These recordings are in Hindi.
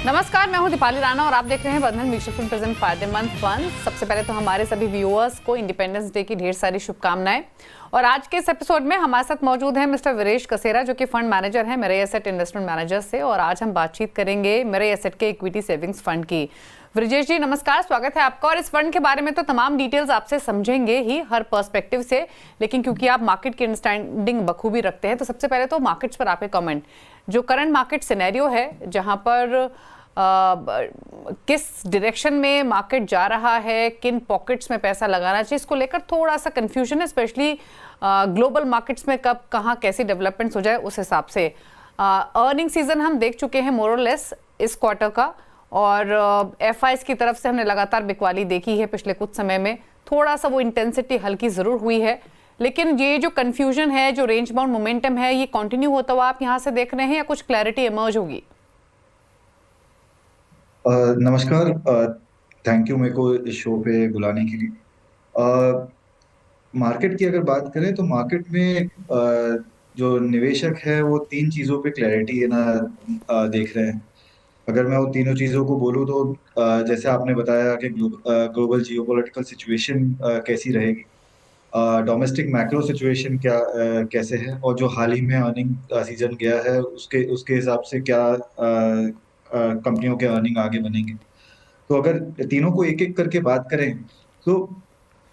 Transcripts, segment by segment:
नमस्कार, मैं हूं दीपाली राणा और आप देख रहे हैं बंधन म्यूचुअल फंड प्रेजेंट फायदेमंद फंड। सबसे पहले तो हमारे सभी व्यूअर्स को इंडिपेंडेंस डे की ढेर सारी शुभकामनाएं। और आज के इस एपिसोड में हमारे साथ मौजूद हैं मिस्टर वीरेश कसेरा, जो कि फंड मैनेजर हैं मिरेय एसेट इन्वेस्टमेंट मैनेजर से। और आज हम बातचीत करेंगे मिरेय एसेट के इक्विटी सेविंग्स फंड की। ब्रिजेश जी नमस्कार, स्वागत है आपका। और इस फंड के बारे में तो तमाम डिटेल्स आपसे समझेंगे ही हर पर्सपेक्टिव से, लेकिन क्योंकि आप मार्केट की अंडरस्टैंडिंग बखूबी रखते हैं, तो सबसे पहले तो मार्केट्स पर आपके कमेंट। जो करंट मार्केट सिनेरियो है, जहां पर किस डायरेक्शन में मार्केट जा रहा है, किन पॉकेट्स में पैसा लगाना चाहिए, इसको लेकर थोड़ा सा कंफ्यूजन है, स्पेशली ग्लोबल मार्केट्स में कब कहाँ कैसी डेवलपमेंट्स हो जाए उस हिसाब से। अर्निंग सीजन हम देख चुके हैं मोर और लेस इस क्वार्टर का, और एफआईज की तरफ से हमने लगातार बिकवाली देखी है पिछले कुछ समय में। थोड़ा सा वो इंटेंसिटी हल्की जरूर हुई है, लेकिन ये जो कंफ्यूजन है, जो रेंज बाउंड मोमेंटम है, ये कंटिन्यू होता हुआ आप यहाँ से देख रहे हैं या कुछ क्लैरिटी इमर्ज होगी? नमस्कार। थैंक यू मेरे को इस शो पे बुलाने के लिए। मार्केट की अगर बात करें तो मार्केट में जो निवेशक है वो तीन चीज़ों पे क्लैरिटी है ना देख रहे हैं। अगर मैं उन तीनों चीज़ों को बोलूँ तो जैसे आपने बताया कि ग्लोबल जियोपॉलिटिकल सिचुएशन कैसी रहेगी, डोमेस्टिक मैक्रो सिचुएशन कैसे है, और जो हाल ही में अर्निंग सीजन गया है उसके उसके हिसाब से क्या कंपनियों के अर्निंग आगे बनेंगे। तो अगर तीनों को एक एक करके बात करें तो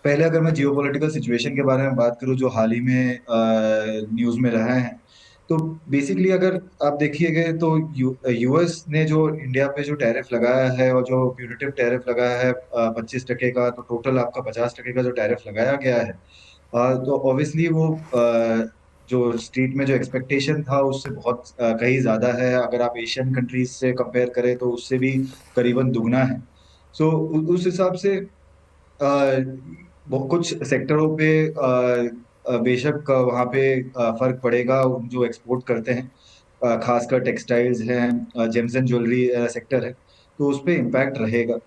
पहले अगर मैं जियोपॉलिटिकल सिचुएशन के बारे में बात करूं जो हाल ही में न्यूज़ में रहा है, तो बेसिकली अगर आप देखिएगा तो यूएस ने जो इंडिया पे जो टैरिफ लगाया है और जो प्यूरिटिव टैरिफ लगाया है 25% का, तो टोटल आपका 50% का जो टैरिफ लगाया गया है, तो ऑब्वियसली वो जो स्ट्रीट में जो एक्सपेक्टेशन था उससे बहुत कहीं ज़्यादा है। अगर आप एशियन कंट्रीज से कंपेयर करें तो उससे भी करीबन दुगना है। सो उस हिसाब से कुछ सेक्टरों पे बेशक वहाँ पे फर्क पड़ेगा। जो एक्सपोर्ट करते हैं, खासकर टेक्सटाइल्स हैं, जेम्स एंड ज्वेलरी सेक्टर है, तो उस पे इम्पैक्ट रहेगा।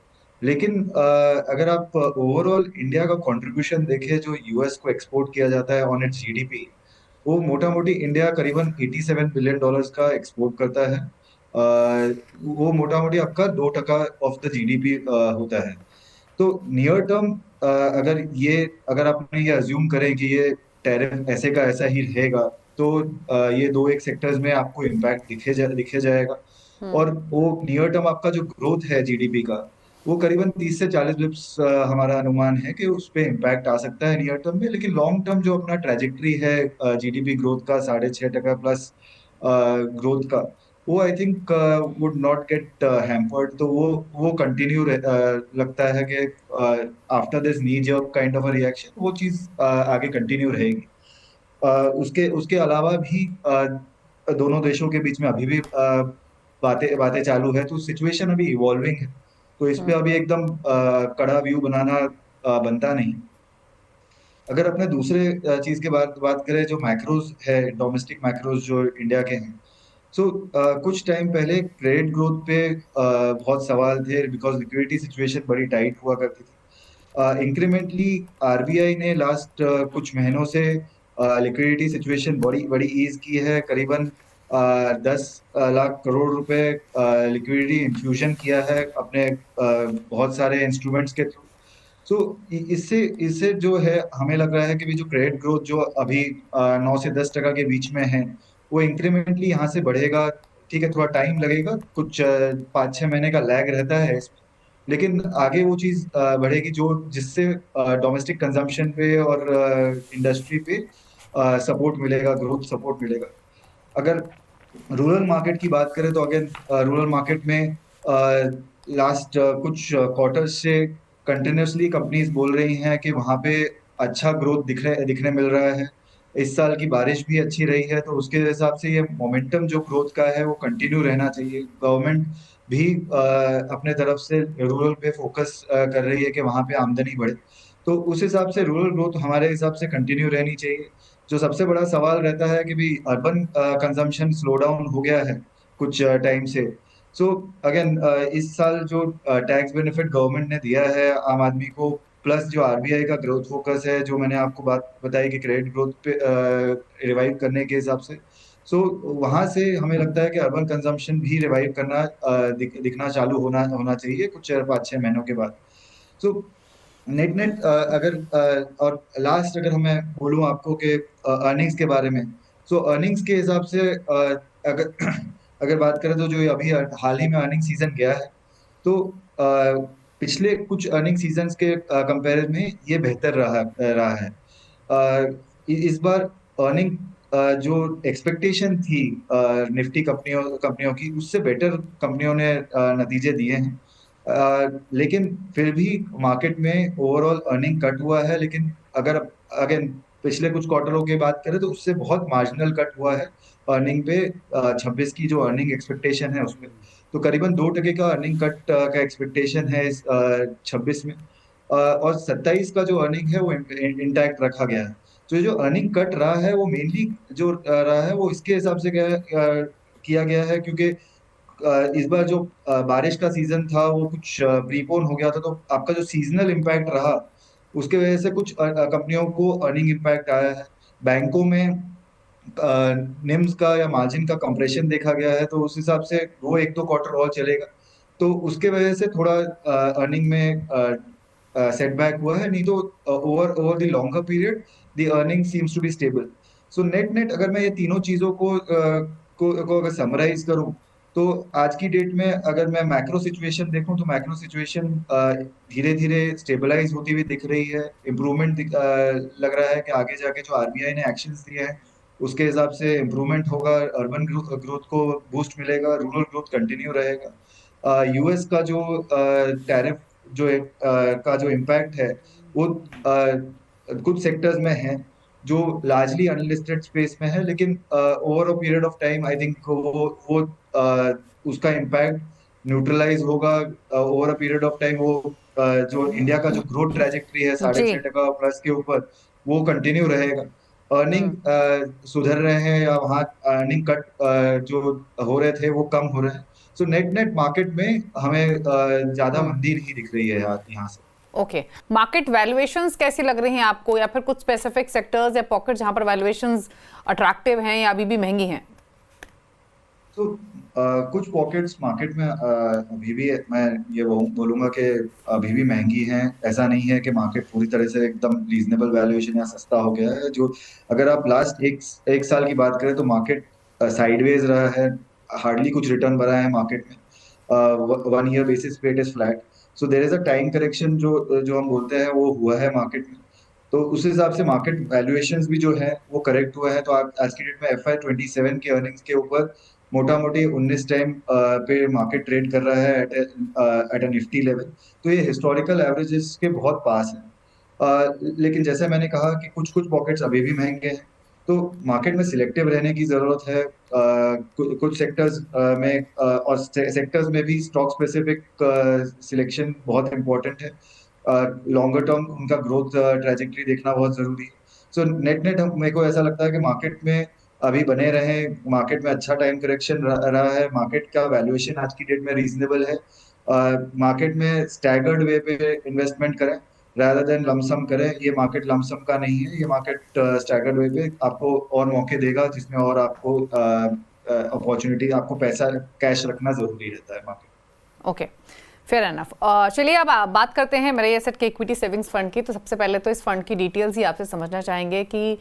लेकिन अगर आप ओवरऑल इंडिया का कंट्रीब्यूशन देखें जो यूएस को एक्सपोर्ट किया जाता है ऑन इट्स जीडीपी, वो मोटा मोटी इंडिया करीबन $87 बिलियन का एक्सपोर्ट करता है। वो मोटा मोटी आपका 2% ऑफ द जीडीपी होता है। तो नियर टर्म अगर आपने ये अज्यूम करें कि ये टैरिफ ऐसे का ऐसा ही रहेगा, तो ये दो एक सेक्टर्स में आपको इम्पैक्ट दिखे जाएगा। और वो नियर टर्म आपका जो ग्रोथ है जीडीपी का, वो करीबन 30 से 40 बिप्स हमारा अनुमान है कि उस पर इम्पैक्ट आ सकता है नियर टर्म में। लेकिन लॉन्ग टर्म जो अपना ट्रेजेक्ट्री है जीडीपी ग्रोथ का 6.5% प्लस ग्रोथ का, वो I think would not gate hampered. तो वो कंटिन्यू लगता है कि after this knee jerk kind of a reaction वो चीज आगे कंटिन्यू रहेगी। उसके उसके अलावा भी दोनों देशों के बीच में अभी भी बातें बातें चालू है, तो सिचुएशन अभी इवॉल्विंग है। तो इस पे अभी एकदम कड़ा व्यू बनाना बनता नहीं। अगर अपने दूसरे चीज के बात बात करें, जो मैक्रोज है, डोमेस्टिक मैक्रोज जो इंडिया के हैं, सो कुछ टाइम पहले क्रेडिट ग्रोथ पे बहुत सवाल थे बिकॉज लिक्विडिटी सिचुएशन बड़ी टाइट हुआ करती थी। इंक्रीमेंटली आरबीआई ने लास्ट कुछ महीनों से लिक्विडिटी सिचुएशन बड़ी बड़ी ईज की है। करीबन 10 लाख करोड़ रुपए लिक्विडिटी इन्फ्यूजन किया है अपने बहुत सारे इंस्ट्रूमेंट्स के थ्रू। सो इससे इससे जो है हमें लग रहा है कि भी जो क्रेडिट ग्रोथ जो अभी 9 से 10% के बीच में है, वो इंक्रीमेंटली यहाँ से बढ़ेगा। ठीक है, थोड़ा टाइम लगेगा, कुछ 5-6 महीने का लैग रहता है इसमें, लेकिन आगे वो चीज बढ़ेगी जो जिससे डोमेस्टिक कंजम्पशन पे और इंडस्ट्री पे सपोर्ट मिलेगा, ग्रोथ सपोर्ट मिलेगा। अगर रूरल मार्केट की बात करें तो अगेन रूरल मार्केट में लास्ट कुछ क्वार्टर से कंटिन्यूसली कंपनीज बोल रही हैं कि वहाँ पे अच्छा ग्रोथ दिखने मिल रहा है। इस साल की बारिश भी अच्छी रही है, तो उसके हिसाब से ये मोमेंटम जो ग्रोथ का है वो कंटिन्यू रहना चाहिए। गवर्नमेंट भी अपने तरफ से रूरल पे फोकस कर रही है कि वहाँ पे आमदनी बढ़े, तो उस हिसाब से रूरल ग्रोथ हमारे हिसाब से कंटिन्यू रहनी चाहिए। जो सबसे बड़ा सवाल रहता है कि भी अर्बन कंजम्पशन स्लो डाउन हो गया है कुछ टाइम से। सो अगेन इस साल जो टैक्स बेनिफिट गवर्नमेंट ने दिया है आम आदमी को, प्लस जो आरबीआई का ग्रोथ फोकस है, जो मैंने आपको बात बताई कि क्रेडिट ग्रोथ पे रिवाइव करने के हिसाब से, सो वहां से हमें लगता है कि अर्बन कंजम्पशन भी रिवाइव करना दिखना चालू होना होना चाहिए कुछ 5-6 महीनों के बाद। सो नेट नेट अगर और लास्ट अगर मैं बोलूं आपको कि अर्निंग्स के बारे में, सो अर्निंग्स के हिसाब से अगर अगर बात करें तो जो अभी हाल ही में अर्निंग सीजन गया है, तो पिछले कुछ अर्निंग सीजन्स के कंपैरिजन में ये बेहतर रहा है। इस बार अर्निंग जो एक्सपेक्टेशन थी निफ्टी कंपनियों कंपनियों की, उससे बेटर कंपनियों ने नतीजे दिए हैं। लेकिन फिर भी मार्केट में ओवरऑल अर्निंग कट हुआ है, लेकिन अगर अगेन पिछले कुछ क्वार्टरों की बात करें तो उससे बहुत मार्जिनल कट हुआ है अर्निंग पे। 26 की जो अर्निंग एक्सपेक्टेशन है उसमें, तो करीबन 2% का अर्निंग कट का एक्सपेक्टेशन है इस 26 में। और 27 का जो अर्निंग है वो इंटैक्ट रखा गया है। तो ये जो अर्निंग कट रहा है वो मेनली जो रहा है वो इसके हिसाब से किया गया है, क्योंकि इस बार जो बारिश का सीजन था वो कुछ प्रीपोन हो गया था, तो आपका जो सीजनल इम्पैक्ट रहा उसके वजह से कुछ कंपनियों को अर्निंग इम्पैक्ट आया है। बैंकों में निम्स का या मार्जिन का कंप्रेशन देखा गया है, तो उस हिसाब से वो 1-2 क्वार्टर और चलेगा, तो उसके वजह से थोड़ा अर्निंग में सेटबैक हुआ है। नहीं तो over over the longer period the earning seems to be stable. So net net अगर मैं ये तीनों चीजों को अगर समराइज करूं, तो आज की डेट में अगर मैं मैक्रो सिचुएशन देखूं तो मैक्रो सिचुएशन धीरे धीरे स्टेबलाइज होती हुई दिख रही है। इम्प्रूवमेंट लग रहा है कि आगे जाके जो आरबीआई ने एक्शंस दिए हैं उसके हिसाब से इम्प्रूवमेंट होगा, अर्बन ग्रोथ को बूस्ट मिलेगा, रूरल ग्रोथ कंटिन्यू रहेगा। यूएस का जो टैरिफ जो का जो इम्पैक्ट है वो कुछ सेक्टर्स में है जो लार्जली अनलिस्टेड स्पेस में है, लेकिन over a period of time I think वो उसका इम्पैक्ट न्यूट्रलाइज होगा। Over a period of time वो जो इंडिया का जो ग्रोथ ट्रैजेक्टरी है साढ़े जी। छह टका प्लस के ऊपर, वो कंटिन्यू रहेगा। अर्निंग हम्म। सुधर रहे हैं या वहाँ अर्निंग कट जो हो रहे थे वो कम हो रहे हैं। सो नेट नेट मार्केट में हमें ज्यादा हम्म। मंदी नहीं दिख रही है यहाँ से। ओके, मार्केट वैल्यूएशंस कैसी लग रही हैं आपको, या फिर कुछ स्पेसिफिक सेक्टर्स या पॉकेट जहां पर वैल्यूएशंस अट्रैक्टिव हैं या अभी भी महंगी हैं? तो कुछ पॉकेट्स मार्केट में अभी भी मैं ये बोलूंगा कि अभी भी महंगी हैं। ऐसा नहीं है कि मार्केट पूरी तरह से एकदम रीजनेबल वैल्यूएशन या सस्ता हो गया है। जो अगर आप लास्ट एक साल की बात करें तो मार्केट साइडवेज रहा है, हार्डली कुछ रिटर्न बढ़ा है मार्केट में। 1 ईयर बेसिस पे it is flat. So there is a time correction जो जो हम बोलते हैं वो हुआ है मार्केट में। तो उस हिसाब से मार्केट वैल्यूएशंस भी जो है वो करेक्ट हुआ है। तो आज की डेट में FY 27 के अर्निंग्स के ऊपर मोटा मोटी 19 टाइम पे मार्केट ट्रेड कर रहा है एट अ निफ्टी लेवल। तो ये हिस्टोरिकल एवरेजेस के बहुत पास है। लेकिन जैसे मैंने कहा कि कुछ कुछ पॉकेट्स अभी भी महंगे हैं, तो मार्केट में सिलेक्टिव रहने की जरूरत है। कुछ सेक्टर्स में और सेक्टर्स में भी स्टॉक स्पेसिफिक सिलेक्शन बहुत इंपॉर्टेंट है। लॉन्गर टर्म उनका ग्रोथ ट्रेजेक्टरी देखना बहुत जरूरी है। सो नेट नेट मेरे को ऐसा लगता है कि मार्केट में अभी बने रहे। मार्केट में अच्छा टाइम करेक्शन रहा है, मार्केट का वैल्यूएशन आज की डेट में रीजनेबल है। मार्केट में स्टैगर्ड वे पे इन्वेस्टमेंट करें rather देन लमसम करें। ये मार्केट लमसम का नहीं है, ये मार्केट स्टैगर्ड वे पे आपको और मौके देगा जिसमें और आपको अपॉर्चुनिटी, आपको पैसा कैश रखना जरूरी रहता है मार्केट। Okay, fair enough. चलिए अब बात करते हैं मेरे एसेट के इक्विटी सेविंग्स फंड की। तो सबसे पहले तो इस फंड की डिटेल्स ही आपसे समझना चाहेंगे कि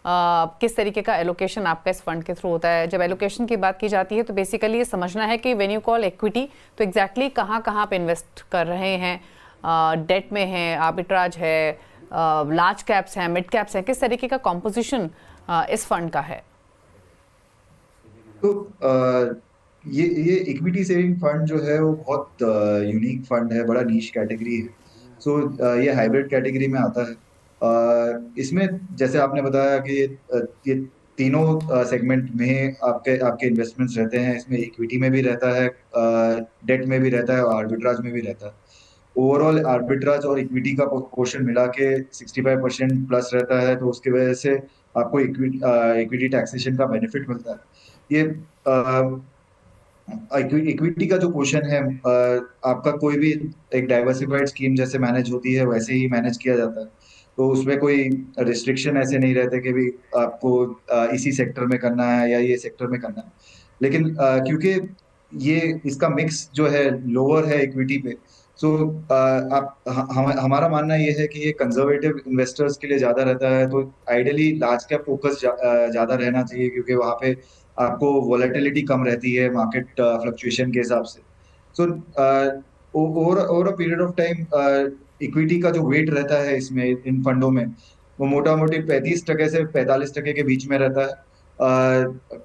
किस तरीके का एलोकेशन आपका इस फंड के थ्रू होता है। जब एलोकेशन की बात की जाती है तो बेसिकली ये समझना है कि व्हेन यू कॉल इक्विटी तो एग्जैक्टली कहाँ कहाँ पे इन्वेस्ट कर रहे हैं। डेट में है, आर्बिट्राज है, लार्ज कैप्स हैं, मिड कैप्स हैं, किस तरीके का कॉम्पोजिशन इस फंड का है? तो ये इक्विटी सेविंग फंड जो है वो बहुत यूनिक फंड है, बड़ा नीश कैटेगरी है। सो ये हाइब्रिड कैटेगरी में आता है। इसमें जैसे आपने बताया कि ये तीनों सेगमेंट में आपके आपके इन्वेस्टमेंट्स रहते हैं। इसमें इक्विटी में भी रहता है, डेट में भी रहता है और आर्बिट्राज में भी रहता है। ओवरऑल आर्बिट्राज और इक्विटी का पोर्शन मिला के 65% प्लस रहता है, तो उसकी वजह से आपको इक्विटी टैक्सेशन का बेनिफिट मिलता है। ये इक्विटी का जो पोर्शन है आपका कोई भी एक डाइवर्सिफाइड स्कीम जैसे मैनेज होती है वैसे ही मैनेज किया जाता है। तो उसमें कोई रिस्ट्रिक्शन ऐसे नहीं रहते कि भी आपको इसी सेक्टर में करना है या ये सेक्टर में करना है। लेकिन क्योंकि ये इसका मिक्स जो है लोअर है इक्विटी पे, सो हमारा मानना ये है कि ये कंजर्वेटिव इन्वेस्टर्स के लिए ज्यादा रहता है। तो आइडियली लार्ज कैप फोकस ज्यादा रहना चाहिए, क्योंकि वहां पे आपको वॉलेटिलिटी कम रहती है मार्केट फ्लक्चुएशन के हिसाब से। So over over a period of time equity का जो वेट रहता है इसमें इन फंडों में, वो मोटा मोटी 35% से 45% के बीच में रहता है।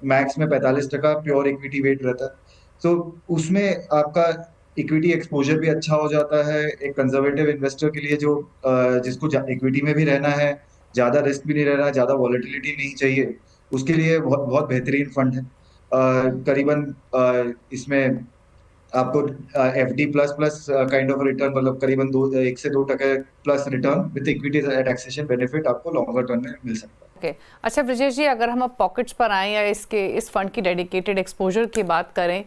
मैक्स में 45% प्योर इक्विटी वेट रहता है। तो उसमें आपका इक्विटी एक्सपोजर भी अच्छा हो जाता है एक कंजर्वेटिव इन्वेस्टर के लिए, जो जिसको इक्विटी में भी रहना है, ज्यादा रिस्क भी नहीं रहना, ज्यादा वॉलेटिलिटी नहीं चाहिए, उसके लिए बहुत बहुत बेहतरीन फंड है। करीबन इसमें आपको FD plus plus kind of return, मतलब करीबन 1 से 2% plus return with equity taxation benefit आपको लॉन्गर टर्म में मिल सकता है। ओके अच्छा ब्रजेश जी, अगर हम अब पॉकेट्स पर आएँ या इस फंड की डेडिकेटेड एक्सपोजर की बात करें,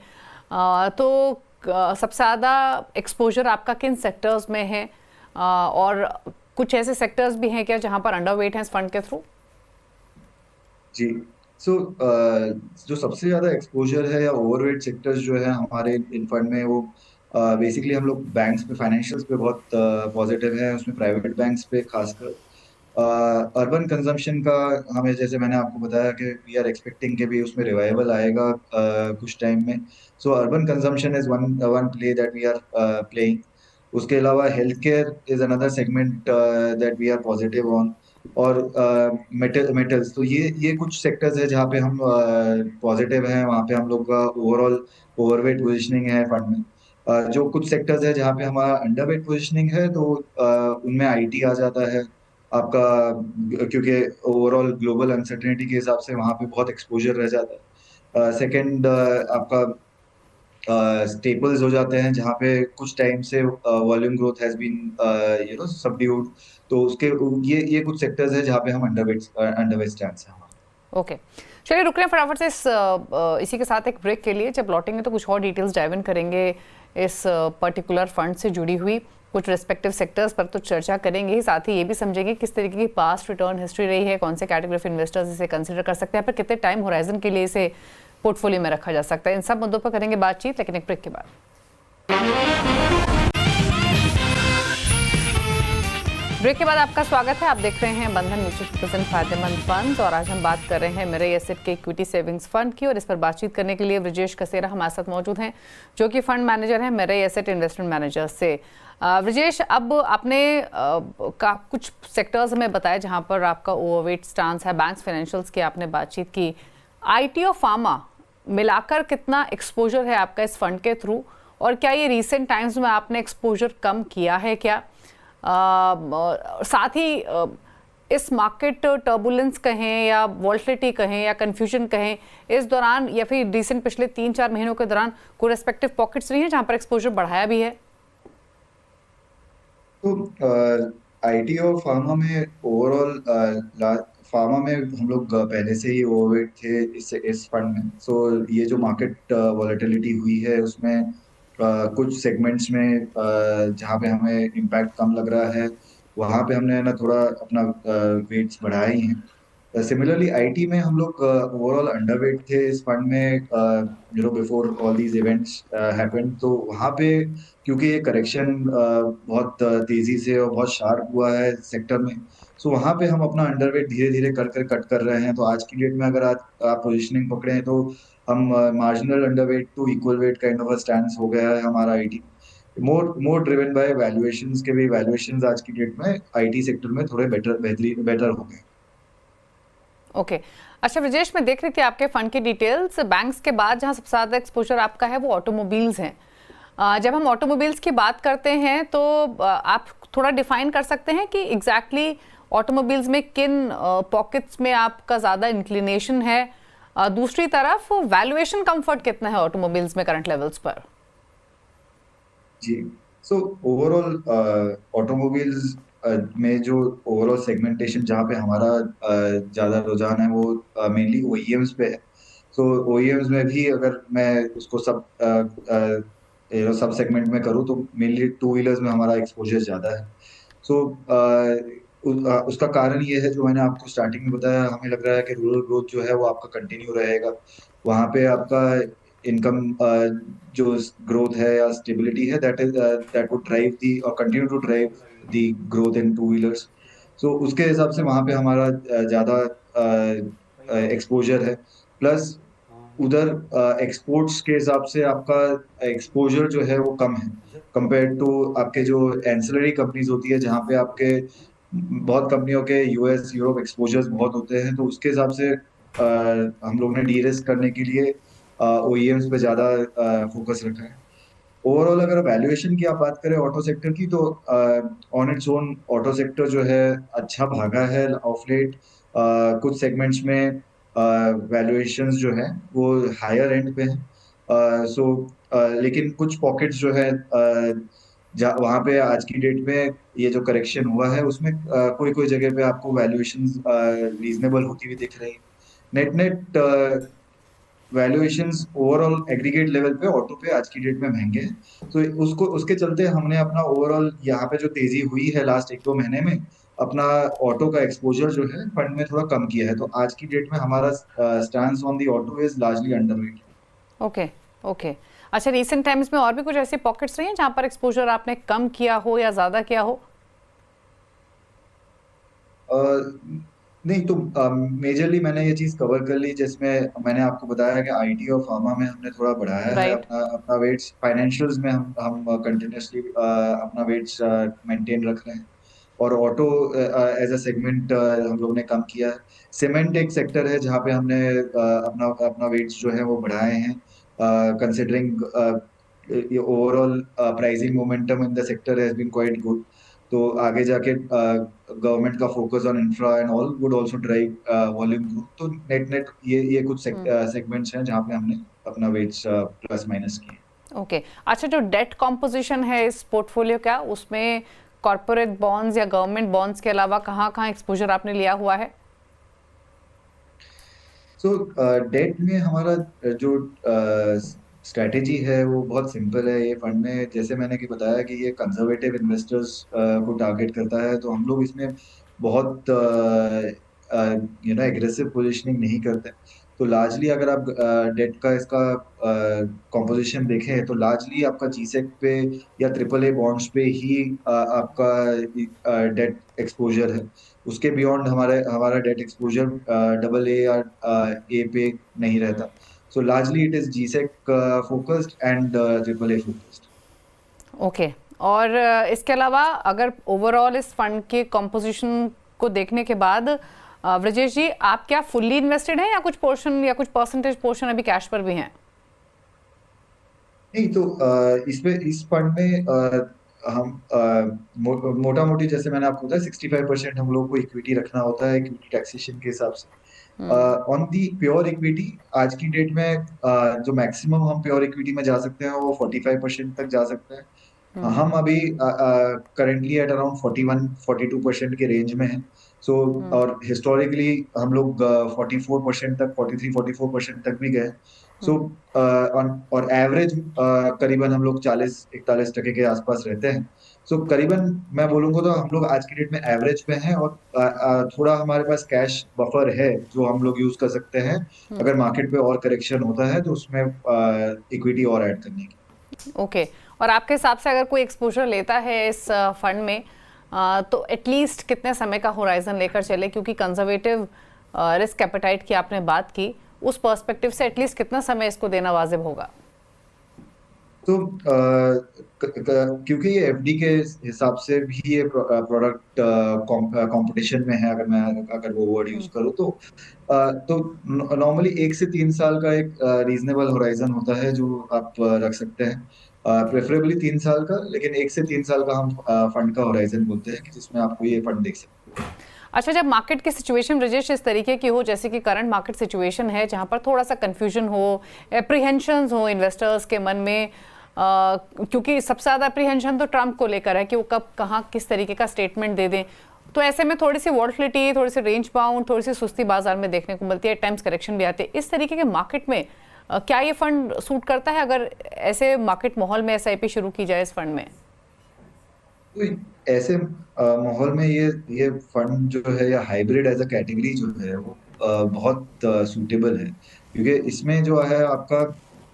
तो सबसे ज़्यादा एक्सपोजर आपका किन सेक्टर्स में है, और कुछ ऐसे सेक्टर्स भी हैं क्या जहां पर अंडरवेट हैं इस फंड के थ्रू? जी। सो जो सबसे ज्यादा एक्सपोजर है या ओवरवेट सेक्टर्स जो है हमारे इन फंड में, वो बेसिकली हम लोग बैंक्स पे, फाइनेंशियल्स पे बहुत पॉजिटिव है, उसमें प्राइवेट बैंक्स पे खासकर। अर्बन कंजम्पशन का हमें, जैसे मैंने आपको बताया कि वी आर एक्सपेक्टिंग कि भी उसमें रिवाइवल आएगा कुछ टाइम में। So urban consumption is one one play that we are playing. उसके अलावा health care is another segment that we are positive on. और मेटल्स, तो ये कुछ सेक्टर्स है जहाँ पे हम पॉजिटिव हैं, वहाँ पे हम लोग का ओवरऑल ओवरवेट पोजिशनिंग है फंड में। जो कुछ सेक्टर्स है जहाँ पे हमारा अंडरवेट पोजिशनिंग है, तो उनमें आईटी आ जाता है आपका, क्योंकि ओवरऑल ग्लोबल अनसर्टेनिटी के हिसाब से वहाँ पे बहुत एक्सपोजर रह जाता है। सेकंड आपका स्टेपल्स हो जाते हैं, जहाँ पे कुछ टाइम से volume growth has been subdued. तो उसके ये कुछ सेक्टर्स हैं जहाँ पे हम अंडरवेट स्टैंड्स हैं हमारे। ओके चलिए, रुक रहे हैं फटाफट से इसी के साथ एक ब्रेक के लिए। जब लौटेंगे तो कुछ और डिटेल्स डाइव इन करेंगे इस पर्टिकुलर फंड से जुड़ी हुई कुछ रिस्पेक्टिव सेक्टर्स पर तो चर्चा करेंगे ही, साथ ही ये भी समझेंगे किस तरीके की पास्ट रिटर्न हिस्ट्री रही है, कौन से कैटेगरी ऑफ इन्वेस्टर्स इसे कंसिडर कर सकते हैं, पर कितने टाइम होराइजन के लिए इसे पोर्टफोलियो में रखा जा सकता है। इन सब मुद्दों पर करेंगे बातचीत, लेकिन एक ब्रेक के बाद। ब्रेक के बाद आपका स्वागत है। आप देख रहे हैं बंधन म्यूचुअल प्रेजेंट फायदेमंद फंड्स, और आज हम बात कर रहे हैं मिरई एसेट के इक्विटी सेविंग्स फंड की। और इस पर बातचीत करने के लिए ब्रजेश कसेरा हमारे साथ मौजूद हैं, जो कि फंड मैनेजर हैं मिरई एसेट इन्वेस्टमेंट मैनेजर से। ब्रजेश, अब आपने का कुछ सेक्टर्स हमें बताया जहां पर आपका ओवरवेट स्टांस है, बैंक्स, फाइनेंशियल्स की आपने बातचीत की, आईटी और फार्मा मिलाकर कितना एक्सपोजर है आपका इस फंड के थ्रू, और क्या ये रिसेंट टाइम्स में आपने एक्सपोजर कम किया है क्या? साथ ही इस मार्केट टर्बुलेंस कहें या वॉल्टिलिटी कहें या कंफ्यूजन कहें, इस दौरान या फिर रिसेंट पिछले 3-4 महीनों के दौरान कोई रेस्पेक्टिव पॉकेट्स रही हैं जहां पर एक्सपोजर बढ़ाया भी है? तो आईटी और फार्मा में ओवरऑल, फार्मा में हम लोग पहले से ही ओवरवेट थे इस फंड में। सो ये जो मार्केट वॉलेटिलिटी हुई है उसमें कुछ सेगमेंट्स में जहाँ पे हमें इम्पैक्ट कम लग रहा है, वहाँ पे हमने ना थोड़ा अपना वेट्स बढ़ाए ही हैं। सिमिलरली आईटी में हम लोग ओवरऑल अंडरवेट थे इस फंड में, before all these events happened. तो वहाँ पे क्योंकि ये करेक्शन बहुत तेजी से और बहुत शार्प हुआ है सेक्टर में, सो वहाँ पे हम अपना अंडरवेट धीरे धीरे कर कर कट कर रहे हैं। तो आज की डेट में अगर आप पोजिशनिंग पकड़े हैं, तो हम marginal underweight to equal weight kind of a stand हो गया है हमारा IT. More driven by valuations के भी, वैल्यूएशंस आज की डेट में आईटी सेक्टर में थोड़े बेटर हो गए। ओके अच्छा ब्रजेश, मैं देख रही थी आपके फंड की डिटेल्स। बैंक्स के बाद जहां सबसे ज्यादा एक्सपोजर आपका है वो ऑटोमोबाइल्स हैं। जब हम ऑटोमोबाइल्स की बात करते हैं तो आप थोड़ा डिफाइन कर सकते हैं कि एग्जैक्टली ऑटोमोबाइल्स में किन पॉकेट्स में आपका ज़्यादा इंक्लिनेशन है? दूसरी तरफ वैल्यूएशन कंफर्ट कितना है ऑटोमोबाइल्स में करंट लेवल्स पर? जी। सो ओवरऑल ऑटोमोबाइल्स में जो ओवरऑल सेगमेंटेशन जहाँ पे हमारा ज़्यादा रुझान है, वो मेनली ओईएम्स पे है। सो ओईएम्स में भी अगर मैं उसको सब सेगमेंट में करूँ, तो मेनली टू व्हीलर्स में हमारा एक्सपोजर ज़्यादा है। सो उसका कारण ये है जो मैंने आपको स्टार्टिंग में बताया, हमें लग रहा है कि रूरल ग्रोथ जो है वो आपका कंटिन्यू रहेगा। वहाँ पे आपका इनकम जो ग्रोथ है या स्टेबिलिटी है, दैट वुड ड्राइव दी और continue to drive the growth in two wheelers. So उसके हिसाब से वहाँ पे हमारा ज़्यादा एक्सपोजर है। प्लस उधर एक्सपोर्ट्स के हिसाब से आपका एक्सपोजर जो है वो कम है कंपेयर टू आपके जो एंसिलरी कंपनीज होती है, जहाँ पे आपके बहुत कंपनियों के यूएस यूरोप एक्सपोजर्स बहुत होते हैं। तो उसके हिसाब से हम लोग ने डी रिस्क करने के लिए ओईएम्स पे ज़्यादा फोकस रखा है। ओवरऑल अगर वैल्यूएशन की आप बात करें ऑटो सेक्टर की, तो on its own auto sector जो है अच्छा भागा है ऑफ लेट। कुछ सेगमेंट्स में वैल्यूएशंस जो है वो हायर एंड पे हैं। सो लेकिन कुछ पॉकेट्स जो है वहाँ पे आज की डेट में ये जो करेक्शन हुआ है उसमें कोई कोई जगह पे आपको वैल्यूएशंस रीजनेबल होती हुई दिख रही है। Net net valuations overall aggregate level पे ऑटो पे आज की डेट में महंगे हैं। तो उसको उसके चलते हमने अपना ओवरऑल यहाँ पे जो तेजी हुई है लास्ट 1-2 महीने में, अपना ऑटो का एक्सपोजर जो है फंड में थोड़ा कम किया है। तो आज की डेट में हमारा stand on the auto is largely underweight. Okay okay. अच्छा, रीसेंट टाइम्स में और भी कुछ ऐसी पॉकेट्स रही हैं जहां पर एक्सपोजर आपने कम किया हो या ज्यादा किया हो? नहीं, तो मेजरली मैंने ये चीज कवर कर ली, जिसमें मैंने आपको बताया कि आईटी और फार्मा में हमने थोड़ा बढ़ाया है राइट। अपना अपना वेट्स। फाइनेंशियल्स में हम कंटिन्यूसली अपना वेट्स मेंटेन रख रहे हैं। और ऑटो एज अ सेगमेंट हम लोग ने कम किया है। सीमेंट एक सेक्टर है जहाँ पे हमने अपना अपना वेट्स जो है वो बढ़ाए हैं, considering overall pricing momentum in the sector has been quite good. तो आगे जाके गवर्नमेंट का focus on infra and all would also drive volume growth. तो नेट नेट ये कुछ सेगमेंट्स हैं जहाँ पे हमने अपना वेट्स प्लस माइनस किए। ओके। अच्छा, जो डेट कॉम्पोजिशन है इस पोर्टफोलियो का, उसमें कॉर्पोरेट बॉन्ड्स या गवर्नमेंट बॉन्ड्स के अलावा कहाँ कहाँ एक्सपोजर आपने लिया हुआ है? सो डेट में हमारा जो स्ट्रैटेजी है वो बहुत सिंपल है। ये फंड में जैसे मैंने कि बताया कि ये कंजर्वेटिव इन्वेस्टर्स को टारगेट करता है, तो हम लोग इसमें बहुत एग्रेसिव पोजीशनिंग नहीं करते। तो लार्जली अगर आप डेट का इसका कॉम्पोजिशन देखें तो लार्जली आपका जीसेक पे या ट्रिपल ए बॉन्ड्स पे ही आपका डेट एक्सपोजर है। उसके बियॉन्ड हमारा डेट एक्सपोजर डबल ए या ए पे नहीं रहता। सो largely it is G-sec focused and triple A focused. Okay. और इसके अलावा अगर ओवरऑल इस फंड के कॉम्पोजिशन को देखने के बाद ब्रजेश जी, आप क्या फुल्ली इन्वेस्टेड हैं या कुछ पोर्शन या कुछ परसेंटेज पोर्शन अभी कैश पर भी हैं? नहीं, तो इसमें इस फंड में हम मोटा मोटी जैसे मैंने आपको बताया 65% हम लोग को इक्विटी रखना होता है इक्विटी टैक्सेशन के हिसाब से। ऑन दी प्योर इक्विटी आज की डेट में जो मैक्सिमम हम प्योर इक्विटी में जा सकते हैं वो 45% तक जा सकते हैं। हम अभी करेंटली एट अराउंड 41-42% के रेंज में हैं। सो और हिस्टोरिकली हम लोग 44% तक 43-44% तक भी गए। सो और एवरेज करीबन हम लोग 40-41% के आसपास रहते हैं। सो करीबन मैं बोलूंगा तो हम लोग आज की डेट में एवरेज पे हैं। और थोड़ा हमारे पास कैश बफर है जो हम लोग यूज कर सकते हैं अगर मार्केट पे और करेक्शन होता है तो उसमें इक्विटी और ऐड करने की। ओके। और आपके हिसाब से अगर कोई एक्सपोजर लेता है इस फंड में, तो एटलीस्ट कितने समय का होराइजन लेकर चले? क्योंकि कंजर्वेटिव रिस्क एपेटाइट की आपने बात की, उस पर्सपेक्टिव से एटलीस्ट कितना समय इसको देना वाजिब होगा? तो क्योंकि ये एफडी के हिसाब से भी ये प्रोडक्ट कंपटीशन में है, अगर वो वर्ड यूज करूँ तो नॉर्मली 1 से 3 साल का एक रीजनेबल होराइजन होता है जो आप रख सकते हैं। प्रेफरेबली 3 साल का, लेकिन 1 से 3 साल का हम फंड का होराइजन बोलते हैं कि जिसमें आपको ये फंड देख सकते हैं। अच्छा, जब मार्केट की सिचुएशन ब्रजेश इस तरीके की हो जैसे कि करंट मार्केट सिचुएशन है, जहां पर थोड़ा सा कंफ्यूजन हो, एप्रीहेंशंस हो इन्वेस्टर्स के मन में, क्योंकि सबसे ज़्यादा एप्रीहेंशन तो ट्रंप को लेकर है कि वो कब कहाँ किस तरीके का स्टेटमेंट दे दें, तो ऐसे में थोड़ी सी वॉल्टिलिटी, थोड़ी सी रेंज बाउंड, थोड़ी सी सुस्ती बाजार में देखने को मिलती है, टाइम्स करेक्शन भी आती है। इस तरीके के मार्केट में क्या ये फंड सूट करता है? अगर ऐसे मार्केट माहौल में एसआईपी शुरू की जाए इस फंड में? तो ऐसे माहौल में ये फंड जो है या हाइब्रिड एज अ कैटेगरी जो है वो बहुत सूटेबल है, क्योंकि इसमें जो है आपका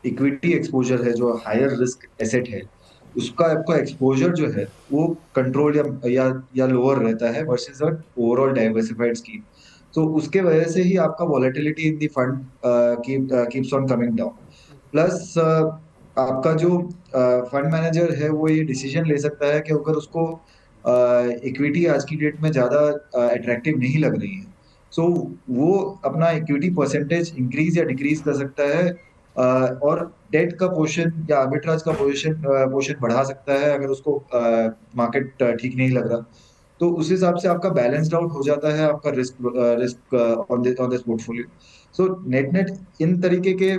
इक्विटी एक्सपोजर है, जो हायर रिस्क एसेट है, उसका आपका एक्सपोजर जो है वो कंट्रोल या लोअर रहता है versus a overall diversified scheme. तो उसके वजह से ही आपका volatility in the fund keeps on coming down. Plus आपका जो फंड मैनेजर है वो ये डिसीजन ले सकता है कि अगर उसको इक्विटी आज की डेट में ज्यादा अट्रैक्टिव नहीं लग रही है, सो वो अपना इक्विटी परसेंटेज इंक्रीज या डिक्रीज कर सकता है, और डेट का पोर्शन या आर्बिट्राज का पोर्शन बढ़ा सकता है अगर उसको मार्केट ठीक नहीं लग रहा। तो उस हिसाब से आपका बैलेंस्ड आउट हो जाता है आपका risk risk on this portfolio. So net net इन तरीके के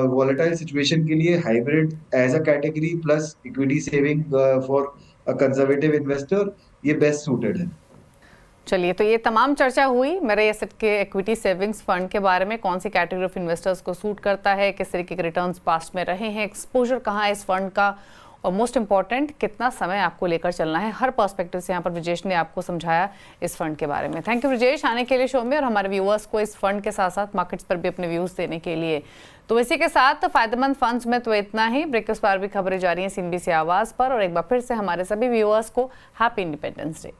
वॉलेटाइल सिचुएशन के लिए hybrid as a category plus equity saving for a conservative investor ये बेस्ट सूटेड है। चलिए, तो ये तमाम चर्चा हुई मेरे एसेट के इक्विटी सेविंग्स फंड के बारे में, कौन सी कैटेगरी ऑफ इन्वेस्टर्स को सूट करता है, किस तरीके के रिटर्न्स पास्ट में रहे हैं, एक्सपोजर कहाँ है इस फंड का, और मोस्ट इंपॉर्टेंट कितना समय आपको लेकर चलना है। हर पर्सपेक्टिव से यहाँ पर ब्रजेश ने आपको समझाया इस फंड के बारे में। थैंक यू ब्रजेश आने के लिए शो में और हमारे व्यूअर्स को इस फंड के साथ साथ मार्केट्स पर भी अपने व्यूज देने के लिए। तो इसी के साथ फायदेमंद फंड्स में तो इतना ही। ब्रेक उस पर भी खबरें जारी हैं CNBC आवाज पर, और एक बार फिर से हमारे सभी व्यूअर्स को हैप्पी इंडिपेंडेंस डे।